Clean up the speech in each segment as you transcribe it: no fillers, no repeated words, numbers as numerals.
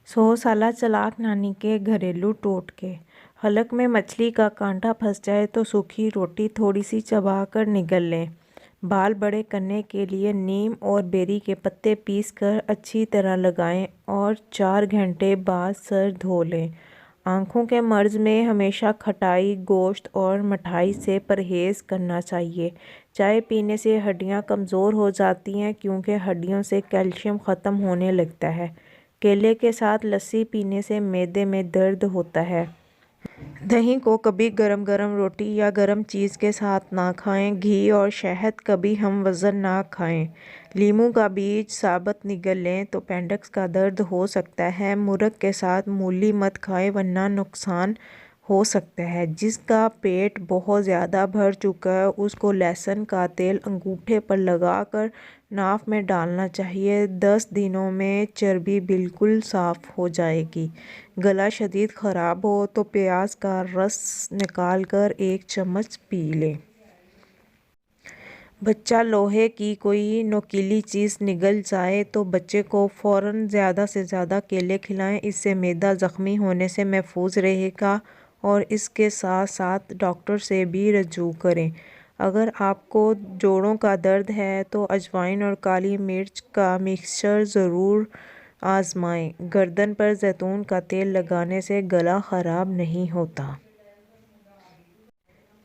100 साला चालाक नानी के घरेलू टोटके। हलक में मछली का कांटा फंस जाए तो सूखी रोटी थोड़ी सी चबाकर निगल लें। बाल बड़े करने के लिए नीम और बेरी के पत्ते पीसकर अच्छी तरह लगाएं और 4 घंटे बाद सर धो लें। आँखों के मर्ज में हमेशा खटाई, गोश्त और मिठाई से परहेज़ करना चाहिए। चाय पीने से हड्डियाँ कमज़ोर हो जाती हैं क्योंकि हड्डियों से कैल्शियम ख़त्म होने लगता है। केले के साथ लस्सी पीने से मैदे में दर्द होता है। दही को कभी गरम गरम रोटी या गरम चीज़ के साथ ना खाएं। घी और शहद कभी हम वज़न ना खाएं। लीमू का बीज साबुत निगल लें तो अपेंडिक्स का दर्द हो सकता है। मुर्ग के साथ मूली मत खाएं वरना नुकसान हो सकता है। जिसका पेट बहुत ज़्यादा भर चुका है उसको लहसुन का तेल अंगूठे पर लगाकर नाक में डालना चाहिए। 10 दिनों में चर्बी बिल्कुल साफ़ हो जाएगी। गला शदीद ख़राब हो तो प्याज का रस निकालकर 1 चम्मच पी लें। बच्चा लोहे की कोई नुकीली चीज़ निगल जाए तो बच्चे को फ़ौरन ज़्यादा से ज़्यादा केले खिलाएं। इससे मैदा ज़ख्मी होने से महफूज रहेगा और इसके साथ साथ डॉक्टर से भी रजू करें। अगर आपको जोड़ों का दर्द है तो अजवाइन और काली मिर्च का मिक्सचर ज़रूर आजमाएं। गर्दन पर जैतून का तेल लगाने से गला ख़राब नहीं होता।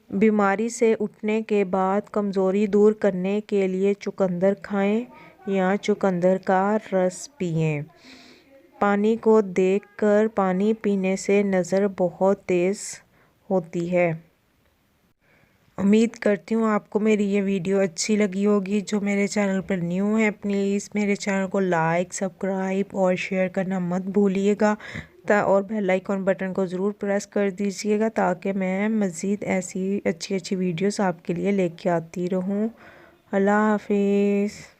बीमारी से उठने के बाद कमज़ोरी दूर करने के लिए चुकंदर खाएं या चुकंदर का रस पिएं। पानी को देखकर पानी पीने से नज़र बहुत तेज़ होती है। उम्मीद करती हूँ आपको मेरी ये वीडियो अच्छी लगी होगी। जो मेरे चैनल पर न्यू है प्लीज़ मेरे चैनल को लाइक, सब्सक्राइब और शेयर करना मत भूलिएगा और बेल आइकन बटन को ज़रूर प्रेस कर दीजिएगा ताकि मैं मज़ीद ऐसी अच्छी वीडियोस आपके लिए लेके आती रहूँ। अल्लाह हाफिज़।